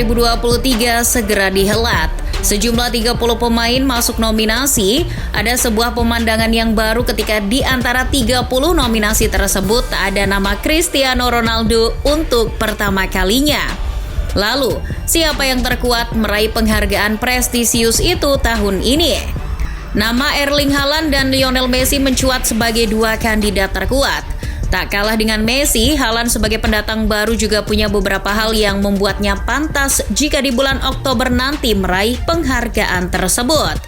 2023 segera dihelat. Sejumlah 30 pemain masuk nominasi. Ada sebuah pemandangan yang baru ketika di antara 30 nominasi tersebut ada nama Cristiano Ronaldo untuk pertama kalinya. Lalu, siapa yang terkuat meraih penghargaan prestisius itu tahun ini? Nama Erling Haaland dan Lionel Messi mencuat sebagai dua kandidat terkuat. Tak kalah dengan Messi, Haaland sebagai pendatang baru juga punya beberapa hal yang membuatnya pantas jika di bulan Oktober nanti meraih penghargaan tersebut.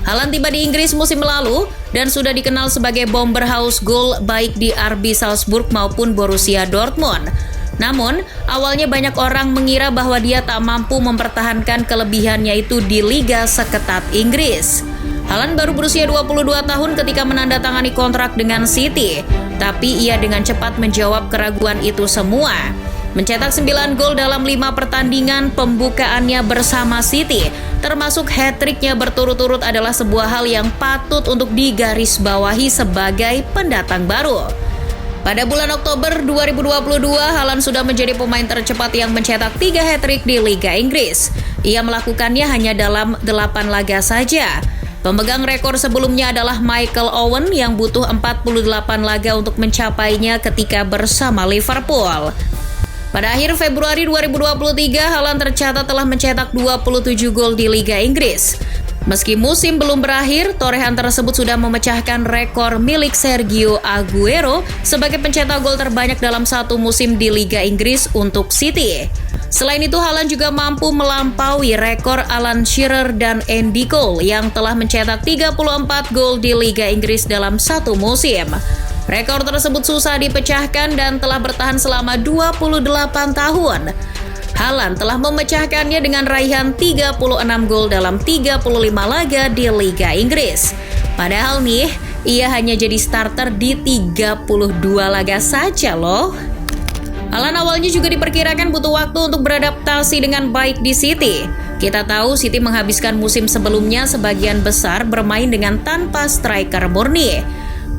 Haaland tiba di Inggris musim lalu dan sudah dikenal sebagai bomber house goal baik di RB Salzburg maupun Borussia Dortmund. Namun, awalnya banyak orang mengira bahwa dia tak mampu mempertahankan kelebihannya itu di liga seketat Inggris. Haaland baru berusia 22 tahun ketika menandatangani kontrak dengan City, tapi ia dengan cepat menjawab keraguan itu semua. Mencetak 9 gol dalam 5 pertandingan pembukaannya bersama City, termasuk hat-tricknya berturut-turut adalah sebuah hal yang patut untuk digarisbawahi sebagai pendatang baru. Pada bulan Oktober 2022, Haaland sudah menjadi pemain tercepat yang mencetak 3 hat-trick di Liga Inggris. Ia melakukannya hanya dalam 8 laga saja. Pemegang rekor sebelumnya adalah Michael Owen yang butuh 48 laga untuk mencapainya ketika bersama Liverpool. Pada akhir Februari 2023, Haaland tercatat telah mencetak 27 gol di Liga Inggris. Meski musim belum berakhir, torehan tersebut sudah memecahkan rekor milik Sergio Aguero sebagai pencetak gol terbanyak dalam satu musim di Liga Inggris untuk City. Selain itu, Haaland juga mampu melampaui rekor Alan Shearer dan Andy Cole yang telah mencetak 34 gol di Liga Inggris dalam satu musim. Rekor tersebut susah dipecahkan dan telah bertahan selama 28 tahun. Haaland telah memecahkannya dengan raihan 36 gol dalam 35 laga di Liga Inggris. Padahal nih, ia hanya jadi starter di 32 laga saja loh. Haaland awalnya juga diperkirakan butuh waktu untuk beradaptasi dengan baik di City. Kita tahu City menghabiskan musim sebelumnya sebagian besar bermain dengan tanpa striker murni.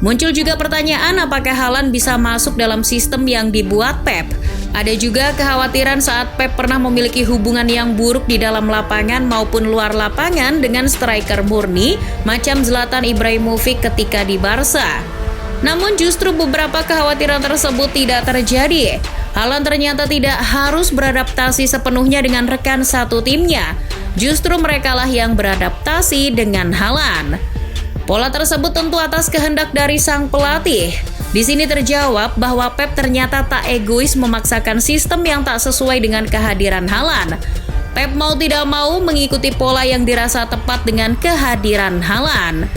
Muncul juga pertanyaan apakah Haaland bisa masuk dalam sistem yang dibuat Pep. Ada juga kekhawatiran saat Pep pernah memiliki hubungan yang buruk di dalam lapangan maupun luar lapangan dengan striker murni macam Zlatan Ibrahimovic ketika di Barca. Namun justru beberapa kekhawatiran tersebut tidak terjadi. Haaland ternyata tidak harus beradaptasi sepenuhnya dengan rekan satu timnya. Justru merekalah yang beradaptasi dengan Haaland. Pola tersebut tentu atas kehendak dari sang pelatih. Di sini terjawab bahwa Pep ternyata tak egois memaksakan sistem yang tak sesuai dengan kehadiran Haaland. Pep mau tidak mau mengikuti pola yang dirasa tepat dengan kehadiran Haaland.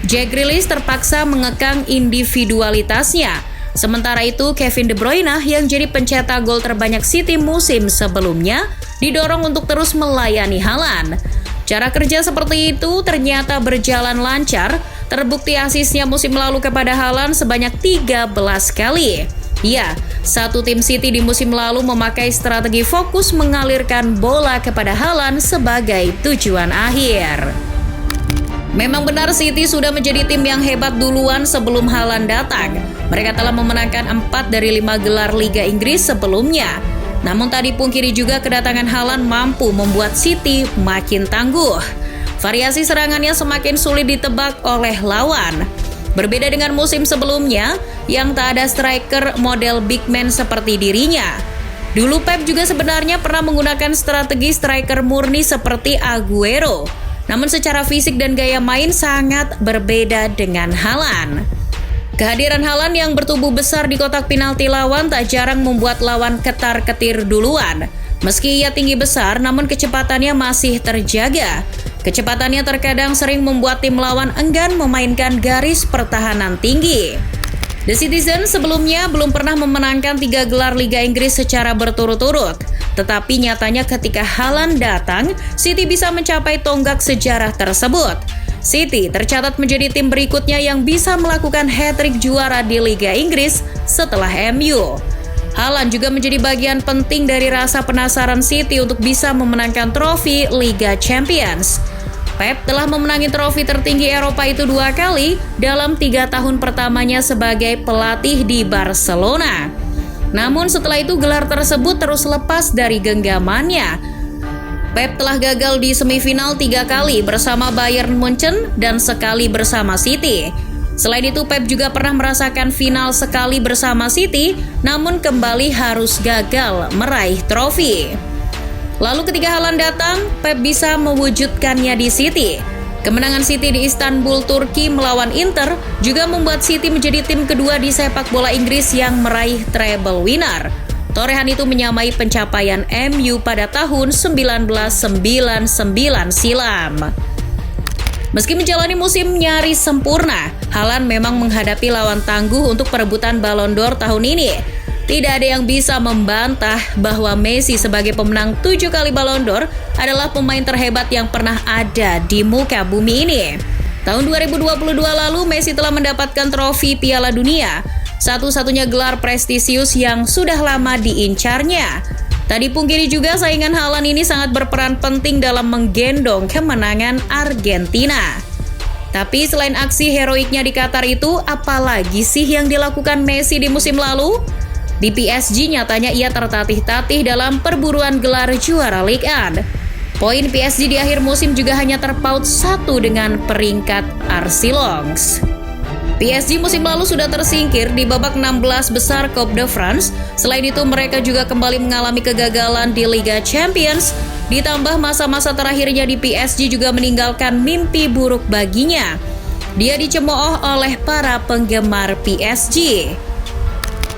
Jack Grealish terpaksa mengekang individualitasnya. Sementara itu, Kevin De Bruyne yang jadi pencetak gol terbanyak City musim sebelumnya didorong untuk terus melayani Haaland. Cara kerja seperti itu ternyata berjalan lancar, terbukti asisnya musim lalu kepada Haaland sebanyak 13 kali. Ya, satu tim City di musim lalu memakai strategi fokus mengalirkan bola kepada Haaland sebagai tujuan akhir. Memang benar City sudah menjadi tim yang hebat duluan sebelum Haaland datang. Mereka telah memenangkan 4 dari 5 gelar Liga Inggris sebelumnya. Namun tak dipungkiri juga kedatangan Haaland mampu membuat City makin tangguh. Variasi serangannya semakin sulit ditebak oleh lawan. Berbeda dengan musim sebelumnya yang tak ada striker model big man seperti dirinya. Dulu Pep juga sebenarnya pernah menggunakan strategi striker murni seperti Aguero. Namun secara fisik dan gaya main sangat berbeda dengan Haaland. Kehadiran Haaland yang bertubuh besar di kotak penalti lawan tak jarang membuat lawan ketar-ketir duluan. Meski ia tinggi besar, namun kecepatannya masih terjaga. Kecepatannya terkadang sering membuat tim lawan enggan memainkan garis pertahanan tinggi. The Citizen sebelumnya belum pernah memenangkan 3 gelar Liga Inggris secara berturut-turut. Tetapi nyatanya ketika Haaland datang, City bisa mencapai tonggak sejarah tersebut. City tercatat menjadi tim berikutnya yang bisa melakukan hat-trick juara di Liga Inggris setelah MU. Haaland juga menjadi bagian penting dari rasa penasaran City untuk bisa memenangkan trofi Liga Champions. Pep telah memenangi trofi tertinggi Eropa itu 2 kali dalam 3 tahun pertamanya sebagai pelatih di Barcelona. Namun setelah itu gelar tersebut terus lepas dari genggamannya. Pep telah gagal di semifinal 3 kali bersama Bayern Munchen dan sekali bersama City. Selain itu Pep juga pernah merasakan final sekali bersama City, namun kembali harus gagal meraih trofi. Lalu ketika Haaland datang, Pep bisa mewujudkannya di City. Kemenangan City di Istanbul, Turki melawan Inter juga membuat City menjadi tim kedua di sepak bola Inggris yang meraih treble winner. Torehan itu menyamai pencapaian MU pada tahun 1999 silam. Meski menjalani musim nyaris sempurna, Haaland memang menghadapi lawan tangguh untuk perebutan Ballon d'Or tahun ini. Tidak ada yang bisa membantah bahwa Messi sebagai pemenang 7 kali Ballon d'Or adalah pemain terhebat yang pernah ada di muka bumi ini. Tahun 2022 lalu Messi telah mendapatkan trofi Piala Dunia, satu-satunya gelar prestisius yang sudah lama diincarnya. Tak dipungkiri juga saingan Haaland ini sangat berperan penting dalam menggendong kemenangan Argentina. Tapi selain aksi heroiknya di Qatar itu, apalagi sih yang dilakukan Messi di musim lalu? Di PSG nyatanya ia tertatih-tatih dalam perburuan gelar juara Ligue 1. Poin PSG di akhir musim juga hanya terpaut 1 dengan peringkat Arsilongs. PSG musim lalu sudah tersingkir di babak 16 besar Coupe de France. Selain itu mereka juga kembali mengalami kegagalan di Liga Champions. Ditambah masa-masa terakhirnya di PSG juga meninggalkan mimpi buruk baginya. Dia dicemooh oleh para penggemar PSG.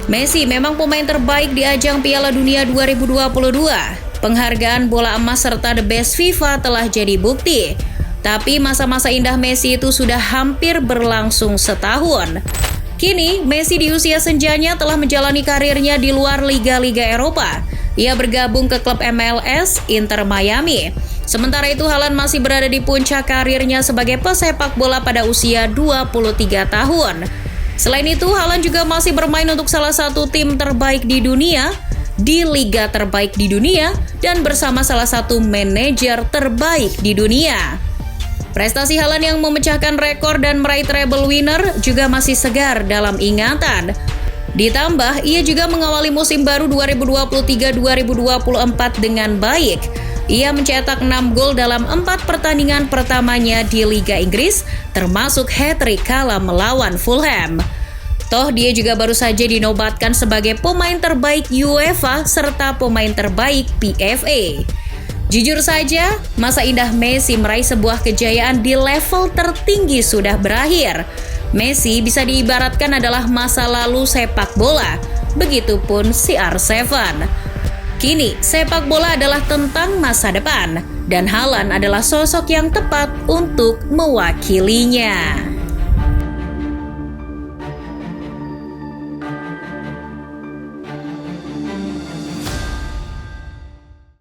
Messi memang pemain terbaik di ajang Piala Dunia 2022. Penghargaan bola emas serta The Best FIFA telah jadi bukti. Tapi masa-masa indah Messi itu sudah hampir berlangsung setahun. Kini, Messi di usia senjanya telah menjalani karirnya di luar liga-liga Eropa. Ia bergabung ke klub MLS Inter Miami. Sementara itu, Haaland masih berada di puncak karirnya sebagai pesepak bola pada usia 23 tahun. Selain itu, Haaland juga masih bermain untuk salah satu tim terbaik di dunia, di liga terbaik di dunia, dan bersama salah satu manajer terbaik di dunia. Prestasi Haaland yang memecahkan rekor dan meraih treble winner juga masih segar dalam ingatan. Ditambah, ia juga mengawali musim baru 2023-2024 dengan baik. Ia mencetak 6 gol dalam 4 pertandingan pertamanya di Liga Inggris, termasuk hat-trick kala melawan Fulham. Toh dia juga baru saja dinobatkan sebagai pemain terbaik UEFA serta pemain terbaik PFA. Jujur saja, masa indah Messi meraih sebuah kejayaan di level tertinggi sudah berakhir. Messi bisa diibaratkan adalah masa lalu sepak bola, begitupun CR7. Kini, sepak bola adalah tentang masa depan, dan Haaland adalah sosok yang tepat untuk mewakilinya.